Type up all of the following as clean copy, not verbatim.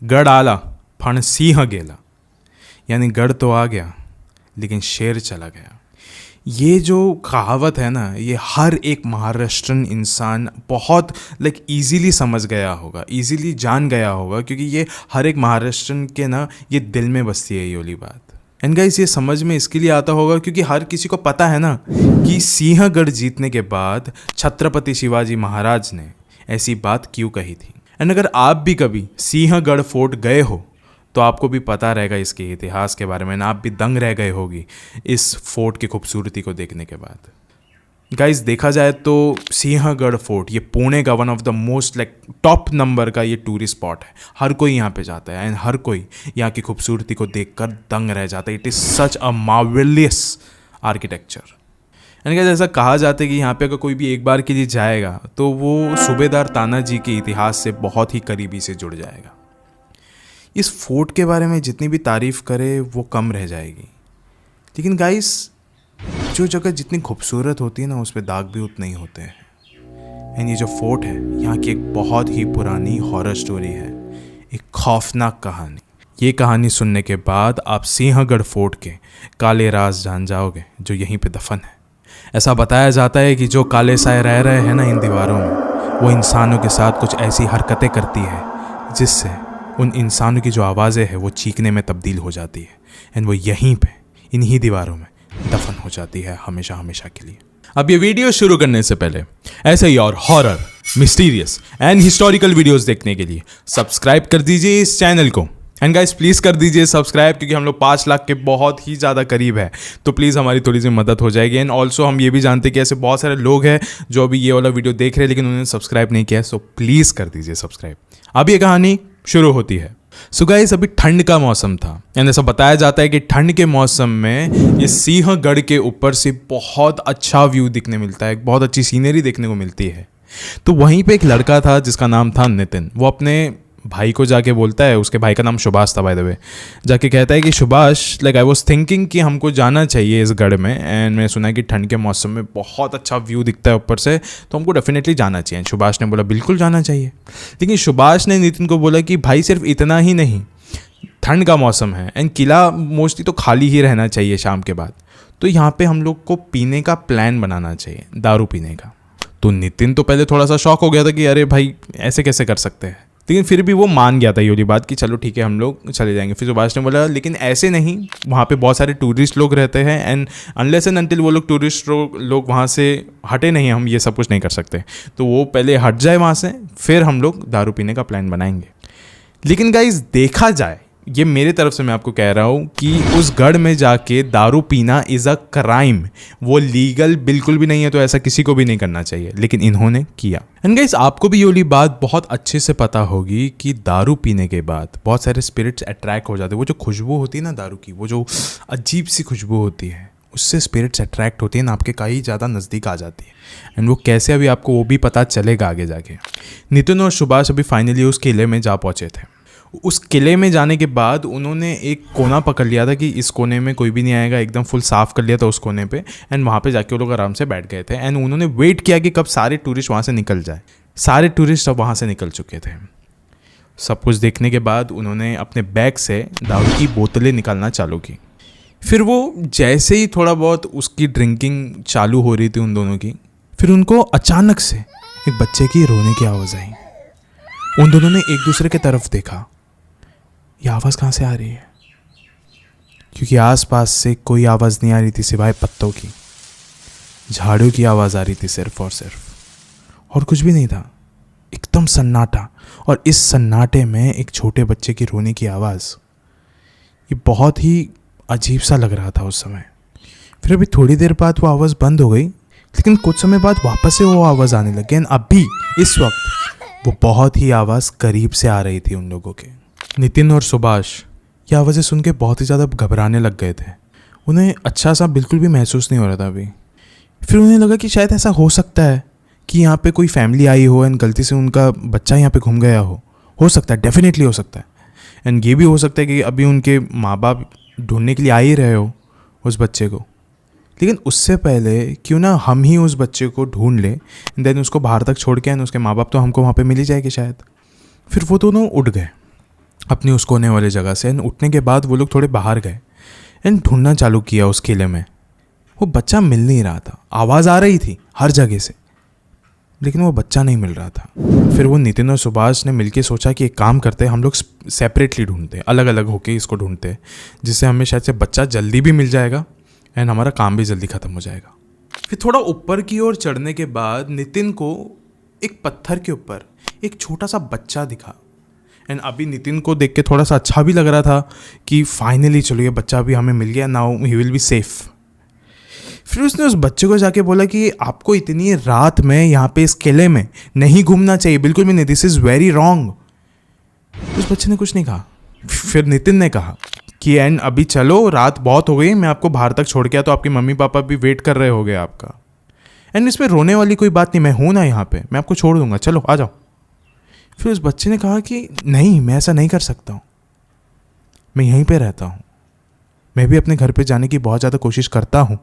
गढ़ आला फण सिंह गेला, यानी गढ़ तो आ गया लेकिन शेर चला गया। ये जो कहावत है ना, ये हर एक महाराष्ट्रन इंसान बहुत ईजीली समझ गया होगा, ईजीली जान गया होगा, क्योंकि ये हर एक महाराष्ट्रन के ना ये दिल में बसती है ये वाली बात। एंड गाइस, ये समझ में इसके लिए आता होगा क्योंकि हर किसी को पता है ना कि सिंहगढ़ जीतने के बाद छत्रपति शिवाजी महाराज ने ऐसी बात क्यों कही थी। एंड अगर आप भी कभी सिंहगढ़ फोर्ट गए हो तो आपको भी पता रहेगा इसके इतिहास के बारे में, ना आप भी दंग रह गए होगी इस फोर्ट की खूबसूरती को देखने के बाद। गाइस, देखा जाए तो सिंहगढ़ फोर्ट ये पुणे का one of the most top number का ये टूरिस्ट स्पॉट है। हर कोई यहाँ पे जाता है एंड हर कोई यहाँ की खूबसूरती को देखकर दंग रह जाता है। It is such a marvellous architecture. And guys, ऐसा कहा जाता है कि यहाँ पे अगर कोई भी एक बार के लिए जाएगा तो वो सूबेदार तानाजी के इतिहास से बहुत ही करीबी से जुड़ जाएगा। इस फोर्ट के बारे में जितनी भी तारीफ़ करे वो कम रह जाएगी, लेकिन गाइस जो जगह जितनी खूबसूरत होती है ना उस पर दाग भी उतने ही होते हैं। एंड ये जो फोर्ट है यहाँ की एक बहुत ही पुरानी हॉरर स्टोरी है, एक खौफनाक कहानी। ये कहानी सुनने के बाद आप सिंहगढ़ फोर्ट के काले राज जान जाओगे जो यहीं पे दफन है। ऐसा बताया जाता है कि जो काले साए रह रहे हैं ना इन दीवारों में, वो इंसानों के साथ कुछ ऐसी हरकतें करती है जिससे उन इंसानों की जो आवाज़ें हैं वो चीखने में तब्दील हो जाती है। एंड वो यहीं पे इन्हीं दीवारों में दफन हो जाती है हमेशा हमेशा के लिए। अब ये वीडियो शुरू करने से पहले ऐसे ही और horror, mysterious and historical videos देखने के लिए सब्सक्राइब कर दीजिए इस चैनल को। एंड गाइस, प्लीज़ कर दीजिए सब्सक्राइब, क्योंकि हम लोग 5 लाख के बहुत ही ज़्यादा करीब है, तो प्लीज़ हमारी थोड़ी सी मदद हो जाएगी। एंड ऑल्सो हम ये भी जानते हैं कि ऐसे बहुत सारे लोग हैं जो अभी ये वाला वीडियो देख रहे हैं लेकिन उन्होंने सब्सक्राइब नहीं किया है, सो प्लीज़ कर दीजिए सब्सक्राइब। अब ये कहानी शुरू होती है। सो गाइस, अभी ठंड का मौसम था एंड ऐसा बताया जाता है कि ठंड के मौसम में ये सिंहगढ़ के ऊपर से बहुत अच्छा व्यू दिखने मिलता है, बहुत अच्छी सीनरी देखने को मिलती है। तो वहीं पे एक लड़का था जिसका नाम था नितिन। वो अपने भाई को जाके बोलता है, उसके भाई का नाम सुभाष था बाय द वे, जाके कहता है कि सुभाष, आई वाज थिंकिंग कि हमको जाना चाहिए इस गढ़ में, एंड मैंने सुना है कि ठंड के मौसम में बहुत अच्छा व्यू दिखता है ऊपर से, तो हमको डेफिनेटली जाना चाहिए। सुभाष ने बोला बिल्कुल जाना चाहिए। लेकिन सुभाष ने नितिन को बोला कि भाई सिर्फ इतना ही नहीं, ठंड का मौसम है एंड किला मोस्टली तो खाली ही रहना चाहिए शाम के बाद, तो यहाँ पे हम लोग को पीने का प्लान बनाना चाहिए, दारू पीने का। तो नितिन तो पहले थोड़ा सा शॉक हो गया था कि अरे भाई ऐसे कैसे कर सकते हैं, लेकिन फिर भी वो मान गया था ये वाली बात कि चलो ठीक है हम लोग चले जाएंगे। फिर सुभाष ने बोला लेकिन ऐसे नहीं, वहाँ पे बहुत सारे टूरिस्ट लोग रहते हैं एंड अनलेस एंड अनटिल वो लोग टूरिस्ट लोग वहाँ से हटे नहीं, हम ये सब कुछ नहीं कर सकते। तो वो पहले हट जाए वहाँ से, फिर हम लोग दारू पीने का प्लान बनाएंगे। लेकिन गाइस, देखा जाए, ये मेरे तरफ से मैं आपको कह रहा हूँ कि उस गढ़ में जाके दारू पीना इज़ अ क्राइम। वो लीगल बिल्कुल भी नहीं है, तो ऐसा किसी को भी नहीं करना चाहिए, लेकिन इन्होंने किया। एंड गाइस, आपको भी ये वाली बात बहुत अच्छे से पता होगी कि दारू पीने के बाद बहुत सारे स्पिरिट्स अट्रैक्ट हो जाते हैं। वो जो खुशबू होती है ना दारू की, वो जो अजीब सी खुशबू होती है, उससे स्पिरिट्स अट्रैक्ट होती है ना, आपके कहीं ज़्यादा नज़दीक आ जाती है। एंड वो कैसे, अभी आपको वो भी पता चलेगा आगे जाके। नितिन और सुभाष अभी फाइनली उस किले में जा पहुँचे थे। उस किले में जाने के बाद उन्होंने एक कोना पकड़ लिया था कि इस कोने में कोई भी नहीं आएगा, एकदम फुल साफ़ कर लिया था उस कोने पे। एंड वहाँ पे जाके वो लोग आराम से बैठ गए थे एंड उन्होंने वेट किया कि कब सारे टूरिस्ट वहाँ से निकल जाए। सारे टूरिस्ट अब वहाँ से निकल चुके थे। सब कुछ देखने के बाद उन्होंने अपने बैग से दारू की बोतलें निकालना चालू की। फिर वो जैसे ही थोड़ा बहुत उसकी ड्रिंकिंग चालू हो रही थी उन दोनों की, फिर उनको अचानक से एक बच्चे की रोने की आवाज़ आई। उन दोनों ने एक दूसरे की तरफ देखा, ये आवाज़ कहाँ से आ रही है, क्योंकि आसपास से कोई आवाज़ नहीं आ रही थी सिवाय पत्तों की। झाड़ियों की आवाज़ आ रही थी सिर्फ और सिर्फ, और कुछ भी नहीं था। एकदम सन्नाटा, और इस सन्नाटे में एक छोटे बच्चे की रोने की आवाज़। ये बहुत ही अजीब सा लग रहा था उस समय। फिर अभी थोड़ी देर बाद वो आवाज़ बंद हो गई, लेकिन कुछ समय बाद वापस से वो आवाज़ आने लगी। एंड अभी इस वक्त वो बहुत ही आवाज़ करीब से आ रही थी उन लोगों के। नितिन और सुभाष ये आवाज़ें सुन के बहुत ही ज़्यादा घबराने लग गए थे। उन्हें अच्छा सा बिल्कुल भी महसूस नहीं हो रहा था अभी। फिर उन्हें लगा कि शायद ऐसा हो सकता है कि यहाँ पे कोई फैमिली आई हो एंड गलती से उनका बच्चा यहाँ पे घूम गया हो सकता है, डेफिनेटली हो सकता है। एंड ये भी हो सकता है कि अभी उनके माँ बाप ढूंढने के लिए आ ही रहे हो उस बच्चे को। लेकिन उससे पहले क्यों ना हम ही उस बच्चे को ढूंढ लें, देन उसको बाहर तक छोड़ के, एंड उसके माँ बाप तो हमको वहाँ पे मिल ही जाएंगे शायद। फिर वो दोनों उठ गए अपनी उस कोने वाले जगह से। एंड उठने के बाद वो लोग थोड़े बाहर गए एंड ढूंढना चालू किया उस किले में। वो बच्चा मिल नहीं रहा था, आवाज़ आ रही थी हर जगह से, लेकिन वो बच्चा नहीं मिल रहा था। फिर वो नितिन और सुभाष ने मिलके सोचा कि एक काम करते हैं, हम लोग सेपरेटली ढूंढते हैं, अलग अलग होके इसको ढूंढते हैं, जिससे हमें शायद से बच्चा जल्दी भी मिल जाएगा एंड हमारा काम भी जल्दी ख़त्म हो जाएगा। फिर थोड़ा ऊपर की ओर चढ़ने के बाद नितिन को एक पत्थर के ऊपर एक छोटा सा बच्चा दिखा। एंड अभी नितिन को देख के थोड़ा सा अच्छा भी लग रहा था कि फाइनली चलो ये बच्चा भी हमें मिल गया, now he will be safe. फिर उसने उस बच्चे को जाके बोला कि आपको इतनी रात में यहाँ पे इस किले में नहीं घूमना चाहिए, बिल्कुल भी नहीं, दिस इज़ वेरी रॉन्ग। उस बच्चे ने कुछ नहीं कहा। फिर नितिन ने कहा कि एंड अभी चलो, रात बहुत हो गई, मैं आपको बाहर तक छोड़ के आया, तो आपके मम्मी पापा भी वेट कर रहे होंगे आपका। एंड इसमें रोने वाली कोई बात नहीं, मैं हूँ ना यहाँ पे, मैं आपको छोड़ दूंगा, चलो आ जाओ। फिर उस बच्चे ने कहा कि नहीं, मैं ऐसा नहीं कर सकता हूँ, मैं यहीं पे रहता हूँ, मैं भी अपने घर पे जाने की बहुत ज़्यादा कोशिश करता हूँ,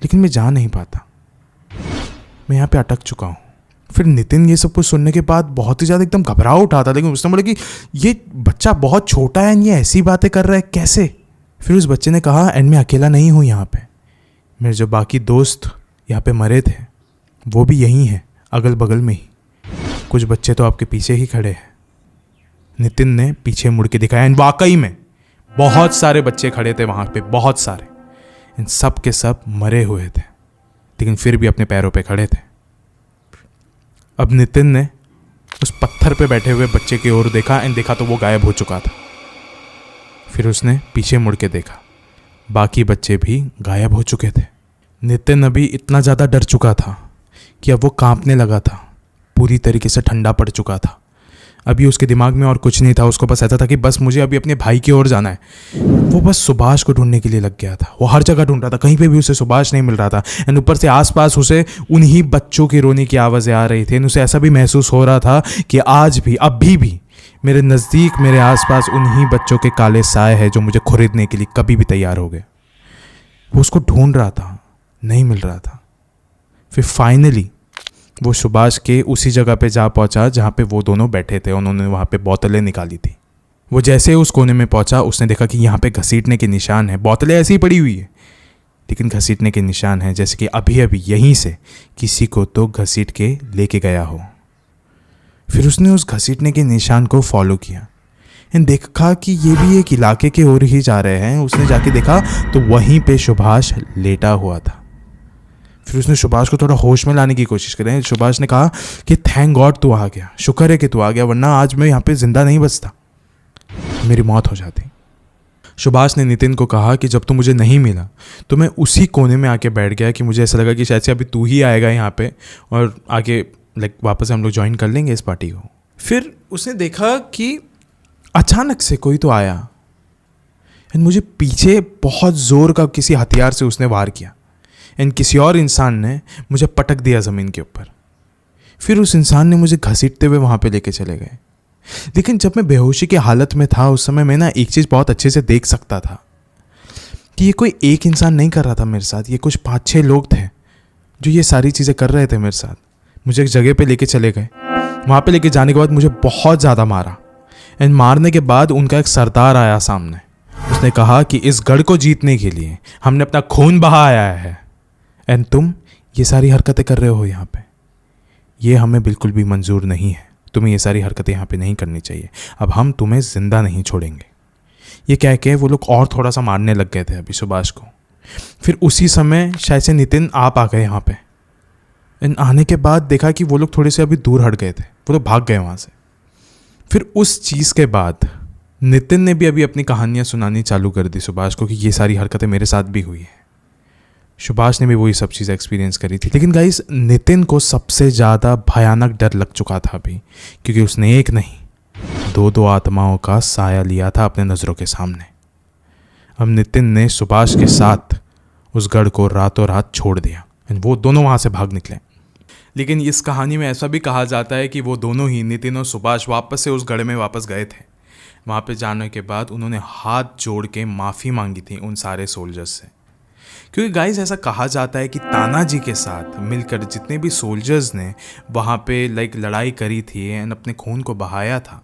लेकिन मैं जा नहीं पाता, मैं यहाँ पे अटक चुका हूँ। फिर नितिन ये सब कुछ सुनने के बाद बहुत ही ज़्यादा एकदम घबरा उठा था, लेकिन उसने बोला कि ये बच्चा बहुत छोटा है, ये ऐसी बातें कर रहा है कैसे। फिर उस बच्चे ने कहा एंड मैं अकेला नहीं हूँ यहाँ पे, मेरे जो बाकी दोस्त यहाँ पे मरे थे वो भी यहीं हैं, अगल बगल में ही, कुछ बच्चे तो आपके पीछे ही खड़े हैं। नितिन ने पीछे मुड़ के दिखाया एंड वाकई में बहुत सारे बच्चे खड़े थे वहाँ पे, बहुत सारे, इन सब के सब मरे हुए थे, लेकिन फिर भी अपने पैरों पे खड़े थे। अब नितिन ने उस पत्थर पे बैठे हुए बच्चे की ओर देखा एंड देखा तो वो गायब हो चुका था। फिर उसने पीछे मुड़ के देखा, बाकी बच्चे भी गायब हो चुके थे। नितिन अभी इतना ज़्यादा डर चुका था कि अब वो कांपने लगा था, पूरी तरीके से ठंडा पड़ चुका था। अभी उसके दिमाग में और कुछ नहीं था, उसको बस ऐसा था कि बस मुझे अभी अपने भाई की ओर जाना है। वो बस सुभाष को ढूंढने के लिए लग गया था, वो हर जगह ढूंढ रहा था, कहीं पे भी उसे सुभाष नहीं मिल रहा था। एंड ऊपर से आसपास उसे उन्हीं बच्चों की रोने की आवाज़ें आ रही थी। एंड उसे ऐसा भी महसूस हो रहा था कि आज भी, अभी भी मेरे नज़दीक, मेरे आसपास उन्हीं बच्चों के काले साए हैं जो मुझे खरीदने के लिए कभी भी तैयार हो गए। वो उसको ढूंढ रहा था, नहीं मिल रहा था। फिर फाइनली वो सुभाष के उसी जगह पे जा पहुंचा जहाँ पे वो दोनों बैठे थे। उन्होंने वहाँ पे बोतलें निकाली थी। वो जैसे उस कोने में पहुंचा, उसने देखा कि यहाँ पे घसीटने के निशान है। बोतलें ऐसी ही पड़ी हुई है, लेकिन घसीटने के निशान हैं, जैसे कि अभी अभी यहीं से किसी को तो घसीट के लेके गया हो। फिर उसने उस घसीटने के निशान को फॉलो किया एंड देखा कि ये भी एक इलाके के ओर ही जा रहे हैं। उसने जाके देखा तो वहीं पे सुभाष लेटा हुआ था। फिर उसने सुभाष को थोड़ा होश में लाने की कोशिश करी। सुभाष ने कहा कि थैंक गॉड तू आ गया, शुक्र है कि तू आ गया, वरना आज मैं यहाँ पे जिंदा नहीं बचता, मेरी मौत हो जाती। सुभाष ने नितिन को कहा कि जब तू मुझे नहीं मिला तो मैं उसी कोने में आके बैठ गया कि मुझे ऐसा लगा कि शायद से अभी तू ही आएगा यहाँ पे और आगे वापस हम लोग ज्वाइन कर लेंगे इस पार्टी को। फिर उसने देखा कि अचानक से कोई तो आया एंड मुझे पीछे बहुत ज़ोर का किसी हथियार से उसने वार किया एंड किसी और इंसान ने मुझे पटक दिया ज़मीन के ऊपर। फिर उस इंसान ने मुझे घसीटते हुए वहाँ पे लेके चले गए। लेकिन जब मैं बेहोशी की हालत में था उस समय मैं ना एक चीज़ बहुत अच्छे से देख सकता था कि ये कोई एक इंसान नहीं कर रहा था मेरे साथ, ये कुछ 5-6 लोग थे जो ये सारी चीज़ें कर रहे थे मेरे साथ। मुझे एक जगह पे लेके चले गए, वहाँ पे लेके जाने के बाद मुझे बहुत ज़्यादा मारा एंड मारने के बाद उनका एक सरदार आया सामने। उसने कहा कि इस गढ़ को जीतने के लिए हमने अपना खून बहाया है एंड तुम ये सारी हरकतें कर रहे हो यहाँ पे, ये हमें बिल्कुल भी मंजूर नहीं है, तुम्हें ये सारी हरकतें यहाँ पे नहीं करनी चाहिए, अब हम तुम्हें ज़िंदा नहीं छोड़ेंगे। ये कह के वो लोग और थोड़ा सा मारने लग गए थे अभी सुभाष को। फिर उसी समय शायद से नितिन आप आ गए यहाँ पे एंड आने के बाद देखा कि वो लोग थोड़े से अभी दूर हट गए थे, वो लोग भाग गए वहाँ से। फिर उस चीज़ के बाद नितिन ने भी अभी अपनी कहानियाँ सुनानी चालू कर दी सुभाष को कि ये सारी हरकतें मेरे साथ भी हुई हैं। सुभाष ने भी वही सब चीज़ें एक्सपीरियंस करी थी। लेकिन गाइस नितिन को सबसे ज़्यादा भयानक डर लग चुका था अभी, क्योंकि उसने एक नहीं 2-2 आत्माओं का साया लिया था अपने नज़रों के सामने। अब नितिन ने सुभाष के साथ उस गढ़ को रातों रात छोड़ दिया एंड वो दोनों वहाँ से भाग निकले। लेकिन इस कहानी में ऐसा भी कहा जाता है कि वो दोनों ही नितिन और सुभाष वापस से उस गढ़ में वापस गए थे। वहाँ पे जाने के बाद उन्होंने हाथ जोड़ के माफ़ी मांगी थी उन सारे सोल्जर्स से, क्योंकि गाइस ऐसा कहा जाता है कि तानाजी के साथ मिलकर जितने भी सोल्जर्स ने वहाँ पे लड़ाई करी थी एंड अपने खून को बहाया था,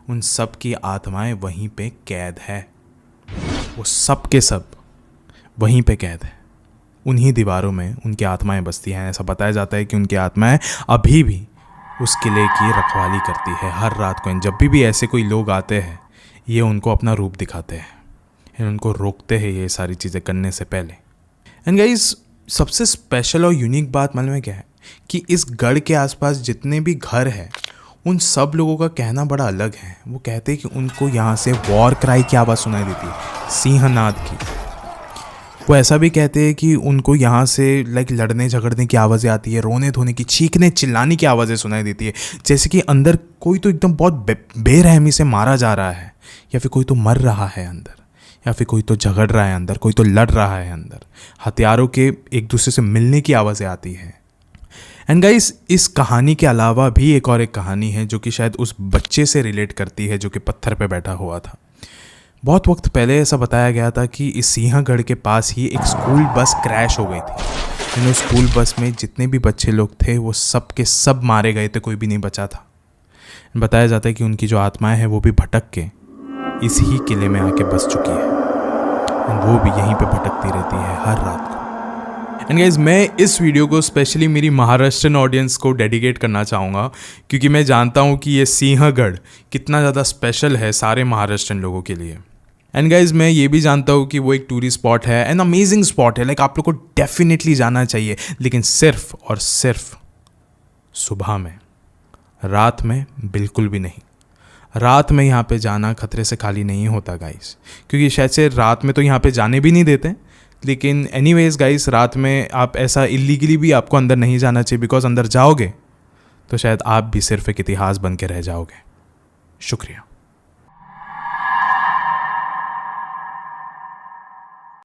उन सब की आत्माएं वहीं पे कैद है। वो सब के सब वहीं पे कैद है, उन्हीं दीवारों में उनकी आत्माएं बसती हैं। ऐसा बताया जाता है कि उनकी आत्माएं अभी भी उस किले की रखवाली करती है हर रात को। जब भी ऐसे कोई लोग आते हैं, ये उनको अपना रूप दिखाते हैं, उनको रोकते हैं ये सारी चीज़ें करने से पहले। एंड गाइस, सबसे स्पेशल और यूनिक बात मालूम है क्या है कि इस गढ़ के आसपास जितने भी घर हैं, उन सब लोगों का कहना बड़ा अलग है। वो कहते हैं कि उनको यहाँ से वॉर क्राई की आवाज़ सुनाई देती है, सिंहनाद की। वो ऐसा भी कहते हैं कि उनको यहाँ से लड़ने झगड़ने की आवाज़ें आती है, रोने धोने की, चीखने चिल्लाने की आवाज़ें सुनाई देती है, जैसे कि अंदर कोई तो एकदम बहुत बेरहमी से मारा जा रहा है, या फिर कोई तो मर रहा है अंदर, या फिर कोई तो झगड़ रहा है अंदर, कोई तो लड़ रहा है अंदर। हथियारों के एक दूसरे से मिलने की आवाज़ें आती हैं। एंड गाइस, इस कहानी के अलावा भी एक और एक कहानी है जो कि शायद उस बच्चे से रिलेट करती है जो कि पत्थर पे बैठा हुआ था। बहुत वक्त पहले ऐसा बताया गया था कि इस सिंहगढ़ के पास ही एक स्कूल बस क्रैश हो गई थी। उस स्कूल बस में जितने भी बच्चे लोग थे वो सब के सब मारे गए थे, कोई भी नहीं बचा था। बताया जाता है कि उनकी जो आत्माएं हैं वो भी भटक के इस ही किले में आके बस चुकी है, वो भी यहीं पे भटकती रहती है हर रात को। एंड गाइस, मैं इस वीडियो को स्पेशली मेरी महाराष्ट्रन ऑडियंस को डेडिकेट करना चाहूँगा, क्योंकि मैं जानता हूँ कि ये सिंहगढ़ कितना ज़्यादा स्पेशल है सारे महाराष्ट्रन लोगों के लिए। एंड गाइस, मैं ये भी जानता हूँ कि वो एक टूरिस्ट स्पॉट है, एन अमेजिंग स्पॉट है, आप लोग को डेफिनेटली जाना चाहिए, लेकिन सिर्फ और सिर्फ सुबह में, रात में बिल्कुल भी नहीं। रात में यहाँ पे जाना खतरे से खाली नहीं होता गाइस, क्योंकि शायद से रात में तो यहाँ पे जाने भी नहीं देते। लेकिन एनीवेज गाइस, रात में आप ऐसा इलीगली भी आपको अंदर नहीं जाना चाहिए, बिकॉज अंदर जाओगे तो शायद आप भी सिर्फ एक इतिहास बन के रह जाओगे। शुक्रिया।